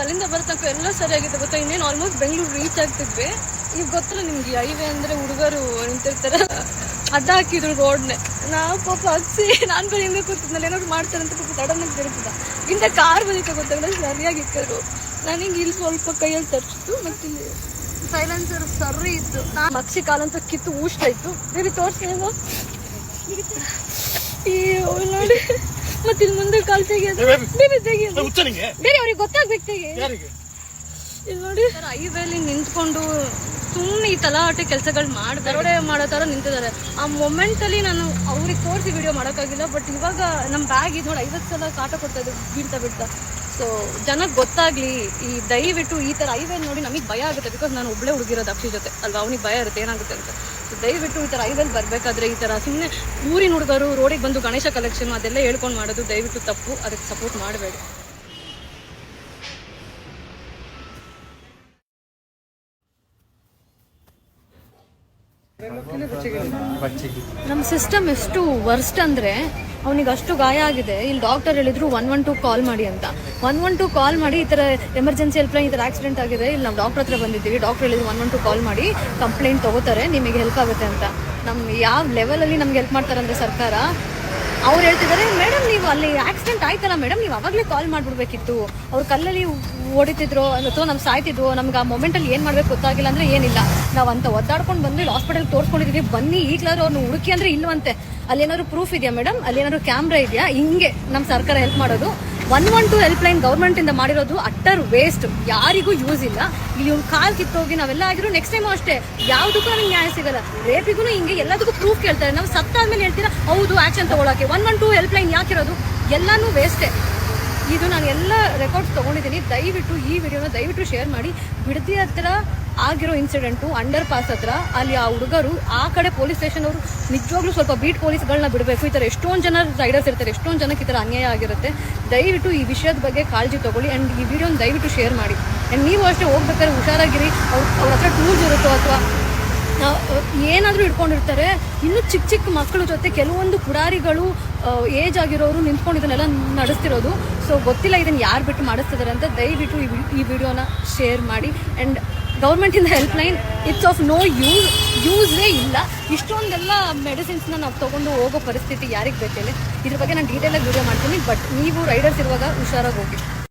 ಅಲ್ಲಿಂದ ಬರ್ತಕ್ಕ ಎಲ್ಲ ಸರಿಯಾಗಿತ್ತು ಗೊತ್ತಾ. ಇನ್ನೇನು ಆಲ್ಮೋಸ್ಟ್ ಬೆಂಗಳೂರು ರೀಚ್ ಆಗ್ತಿದ್ವಿ. ಈಗ ಗೊತ್ತಲ್ಲ ನಿಮ್ಗೆ ಹೈವೇ ಅಂದರೆ ಹುಡುಗರು ನಿಂತಿರ್ತಾರೆ, ಅಡ್ಡ ಹಾಕಿದ್ರು ರೋಡ್ನೆ. ನಾವು ಪಾಪ ಹಚ್ಚಿ ನಾನು ಬರೀ ಹಿಂದೆ ಕೂತಿದ್ನಲ್ಲ, ಏನಾದ್ರು ಮಾಡ್ತಾರೆ ಅಂತ ಪಾಪ ತಡನಾಗ ತಿರುಗಿದ. ಇಂಥ ಕಾರ್ ಬಂದಿತ್ತು ಗೊತ್ತಾಗಲ್ಲ, ಸರಿಯಾಗಿ ಇಕ್ಕರು. ನನಗೆ ಇಲ್ಲಿ ಸ್ವಲ್ಪ ಕೈಯಲ್ಲಿ ತರಿಸಿತು, ಮತ್ತೆ ಇಲ್ಲಿ ಸೈಲೆನ್ಸರ್ ಸರಿ ಇತ್ತು. ಮಕ್ಷಿ ಕಾಲಂತ ಕಿತ್ತು ಊಷ್ಟಾಯ್ತು. ಬೇರೆ ತೋರಿಸ್ತೀನೋ ಈ ನೋಡಿ, ಮತ್ತೆ ಇಲ್ಲಿ ಮುಂದೆ ಕಾಲ್ ತೆಗಿಯೋದು, ಬೇರೆ ತೆಗಿಯೋದು, ಬೇರೆ ಅವ್ರಿಗೆ ಗೊತ್ತಾಗ್ಬೇಕು ತೆಗಿ. ಇಲ್ಲಿ ನೋಡಿ ಹೈವೇಲಿ ನಿಂತ್ಕೊಂಡು ಸುಮ್ಮನೆ ಈ ತಲಾಟೆ ಕೆಲಸಗಳು ದರೋಡೆ ಮಾಡೋ ಥರ ನಿಂತಿದ್ದಾರೆ. ಆ ಮೊಮೆಂಟಲ್ಲಿ ನಾನು ಅವ್ರಿಗೆ ತೋರಿಸಿ ವಿಡಿಯೋ ಮಾಡೋಕ್ಕಾಗಿಲ್ಲ. ಬಟ್ ಇವಾಗ ನಮ್ಮ ಬ್ಯಾಗ್ ಇದು ನೋಡಿ 50 ಸಲ ಕಾಟ ಕೊಡ್ತಾ ಇದ್ದು ಬೀಳ್ತಾ. ಸೊ ಜನಕ್ಕೆ ಗೊತ್ತಾಗ್ಲಿ, ಈ ದಯವಿಟ್ಟು ಈ ಥರ ಹೈವೇ ನೋಡಿ ನಮಗೆ ಭಯ ಆಗುತ್ತೆ. ಬಿಕಾಸ್ ನಾನು ಒಬ್ಬಳೇ ಹುಡುಗಿರೋದು ಅಕ್ಷಿ ಜೊತೆ ಅಲ್ವಾ, ಅವ್ನಿಗೆ ಭಯ ಇರುತ್ತೆ ಏನಾಗುತ್ತೆ ಅಂತ. ಸೊ ದಯವಿಟ್ಟು ಈ ಥರ ಹೈವೇಲಿ ಬರಬೇಕಾದ್ರೆ ಈ ಥರ ಸುಮ್ಮನೆ ಊರಿನ ಹುಡುಗರು ರೋಡಿಗೆ ಬಂದು ಗಣೇಶ ಕಲೆಕ್ಷನ್ ಅದೆಲ್ಲ ಹೇಳ್ಕೊಂಡು ಮಾಡೋದು ದಯವಿಟ್ಟು ತಪ್ಪು. ಅದಕ್ಕೆ ಸಪೋರ್ಟ್ ಮಾಡಬೇಡಿ. ನಮ್ಮ ಸಿಸ್ಟಮ್ ಎಷ್ಟು ವರ್ಸ್ಟ್ ಅಂದರೆ, ಅವನಿಗೆ ಅಷ್ಟು ಗಾಯ ಆಗಿದೆ. ಇಲ್ಲಿ ಡಾಕ್ಟರ್ ಹೇಳಿದ್ರು 112 ಕಾಲ್ ಮಾಡಿ ಅಂತ. 112 ಕಾಲ್ ಮಾಡಿ ಈ ಥರ ಎಮರ್ಜೆನ್ಸಿ ಹೆಲ್ಪ್ಲೈನ್ ಈ ಥರ ಆಕ್ಸಿಡೆಂಟ್ ಆಗಿದೆ, ಇಲ್ಲಿ ನಾವು ಡಾಕ್ಟರ್ ಹತ್ರ ಬಂದಿದ್ದೀವಿ. ಡಾಕ್ಟರ್ ಹೇಳಿದ್ರು 112 ಕಾಲ್ ಮಾಡಿ ಕಂಪ್ಲೇಂಟ್ ತೊಗೋತಾರೆ, ನಿಮಗೆ ಹೆಲ್ಪ್ ಆಗುತ್ತೆ ಅಂತ. ನಮ್ಮ ಯಾವ ಲೆವೆಲಲ್ಲಿ ನಮ್ಗೆ ಹೆಲ್ಪ್ ಮಾಡ್ತಾರೆ ಅಂದರೆ ಸರ್ಕಾರ, ಅವ್ರು ಹೇಳ್ತಿದ್ದಾರೆ ಮೇಡಮ್ ನೀವು ಅಲ್ಲಿ ಆಕ್ಸಿಡೆಂಟ್ ಆಯ್ತಲ್ಲ ಮೇಡಮ್, ನೀವು ಅವಾಗಲೇ ಕಾಲ್ ಮಾಡಿಬಿಡ್ಬೇಕಿತ್ತು. ಅವ್ರು ಕಲ್ಲಲ್ಲಿ ಹೊಡಿತಿದ್ರು ಅಥವಾ ನಮ್ಮ ಸಾಯ್ತಿದ್ರು, ನಮ್ಗೆ ಆ ಮೊಮೆಂಟಲ್ಲಿ ಏನು ಮಾಡಬೇಕು ಗೊತ್ತಾಗಿಲ್ಲ ಅಂದರೆ ಏನಿಲ್ಲ, ನಾವು ಅಂತ ಒದ್ದಾಡ್ಕೊಂಡು ಬಂದು ಇಲ್ಲಿ ಹಾಸ್ಪಿಟಲ್ಗೆ ತೋರಿಸ್ಕೊಂಡಿದ್ದೀವಿ, ಬನ್ನಿ ಈಗಲಾದ್ರು ಅವ್ರನ್ನ ಹುಡುಕಿ ಅಂದರೆ ಇಲ್ವಂತೆ. ಅಲ್ಲೇನಾದ್ರು ಪ್ರೂಫ್ ಇದೆಯಾ ಮೇಡಮ್, ಅಲ್ಲೇನಾದ್ರು ಕ್ಯಾಮ್ರಾ ಇದೆಯಾ? ಹಿಂಗೆ ನಮ್ಮ ಸರ್ಕಾರ ಹೆಲ್ಪ್ ಮಾಡೋದು. 112 ಹೆಲ್ಪ್ಲೈನ್ ಗೌರ್ಮೆಂಟಿಂದ ಮಾಡಿರೋದು ಅಟ್ಟರ್ ವೇಸ್ಟ್, ಯಾರಿಗೂ ಯೂಸ್ ಇಲ್ಲ. ಇಲ್ಲಿ ಒಂದು ಕಾಲ್ ಕಿತ್ತೋಗಿ ನಾವೆಲ್ಲ ಆಗಿರೋ ನೆಕ್ಸ್ಟ್ ಟೈಮು ಅಷ್ಟೇ ಯಾವುದಕ್ಕೂ ನಮಗೆ ನ್ಯಾಯ ಸಿಗಲ್ಲ. ರೇಪಿಗೂ ಹಿಂಗೆ ಎಲ್ಲದಕ್ಕೂ ಪ್ರೂಫ್ ಕೇಳ್ತಾರೆ. ನಾವು ಸತ್ತಾದ್ಮೇಲೆ ಹೇಳ್ತೀರಾ ಹೌದು ಆ್ಯಕ್ಷನ್ ತೊಗೊಳಕ್ಕೆ. 112 ಹೆಲ್ಪ್ಲೈನ್ ಯಾಕಿರೋದು? ಎಲ್ಲನೂ ವೇಸ್ಟೇ. ಇದು ನಾನು ಎಲ್ಲ ರೆಕಾರ್ಡ್ಸ್ ತೊಗೊಂಡಿದ್ದೀನಿ. ದಯವಿಟ್ಟು ಈ ವಿಡಿಯೋನ ದಯವಿಟ್ಟು ಶೇರ್ ಮಾಡಿ. ಬಿಡದಿ ಹತ್ರ ಆಗಿರೋ ಇನ್ಸಿಡೆಂಟು ಅಂಡರ್ ಪಾಸ್ ಹತ್ರ, ಅಲ್ಲಿ ಆ ಹುಡುಗರು ಆ ಕಡೆ ಪೊಲೀಸ್ ಸ್ಟೇಷನ್ ಅವರು ನಿಜವಾಗ್ಲೂ ಸ್ವಲ್ಪ ಬೀಟ್ ಪೊಲೀಸ್ಗಳನ್ನ ಬಿಡಬೇಕು. ಈ ಥರ ಎಷ್ಟೊಂದು ಜನ ರೈಡರ್ಸ್ ಇರ್ತಾರೆ, ಎಷ್ಟೊಂದು ಜನಕ್ಕೆ ಈ ಥರ ಅನ್ಯಾಯ ಆಗಿರುತ್ತೆ. ದಯವಿಟ್ಟು ಈ ವಿಷಯದ ಬಗ್ಗೆ ಕಾಳಜಿ ತೊಗೊಳ್ಳಿ ಆ್ಯಂಡ್ ಈ ವಿಡಿಯೋನ ದಯವಿಟ್ಟು ಶೇರ್ ಮಾಡಿ. ಆ್ಯಂಡ್ ನೀವು ಅಷ್ಟೇ ಹೋಗ್ಬೇಕಾದ್ರೆ ಹುಷಾರಾಗಿರಿ. ಅವ್ರ ಹತ್ರ ಟೂಲ್ಸ್ ಇರುತ್ತೋ ಅಥವಾ ಏನಾದರೂ ಇಟ್ಕೊಂಡಿರ್ತಾರೆ. ಇನ್ನೂ ಚಿಕ್ಕ ಮಕ್ಕಳ ಜೊತೆ ಕೆಲವೊಂದು ಪುಡಾರಿಗಳು ಏಜ್ ಆಗಿರೋರು ನಿಂತ್ಕೊಂಡು ಇದನ್ನೆಲ್ಲ ನಡೆಸ್ತಿರೋದು. ಸೊ ಗೊತ್ತಿಲ್ಲ ಇದನ್ನು ಯಾರು ಬಿಟ್ಟು ಮಾಡಿಸ್ತಿದ್ದಾರೆ ಅಂತ. ದಯವಿಟ್ಟು ಈ ವಿಡಿಯೋನ ಶೇರ್ ಮಾಡಿ. ಆ್ಯಂಡ್ ಗೌರ್ಮೆಂಟಿಂದ ಹೆಲ್ಪ್ಲೈನ್ ಇಟ್ಸ್ ಆಫ್ ನೋ ಯೂಸೇ ಇಲ್ಲ. ಇಷ್ಟೊಂದೆಲ್ಲ ಮೆಡಿಸಿನ್ಸ್ನ ನಾವು ತೊಗೊಂಡು ಹೋಗೋ ಪರಿಸ್ಥಿತಿ ಯಾರಿಗೆ ಬೇಕೇಳಿ. ಇದ್ರ ಬಗ್ಗೆ ನಾನು ಡೀಟೇಲಾಗಿ ವಿಡಿಯೋ ಮಾಡ್ತೀನಿ. ಬಟ್ ನೀವು ರೈಡರ್ಸ್ ಇರುವಾಗ ಹುಷಾರಾಗಿ ಹೋಗಿ.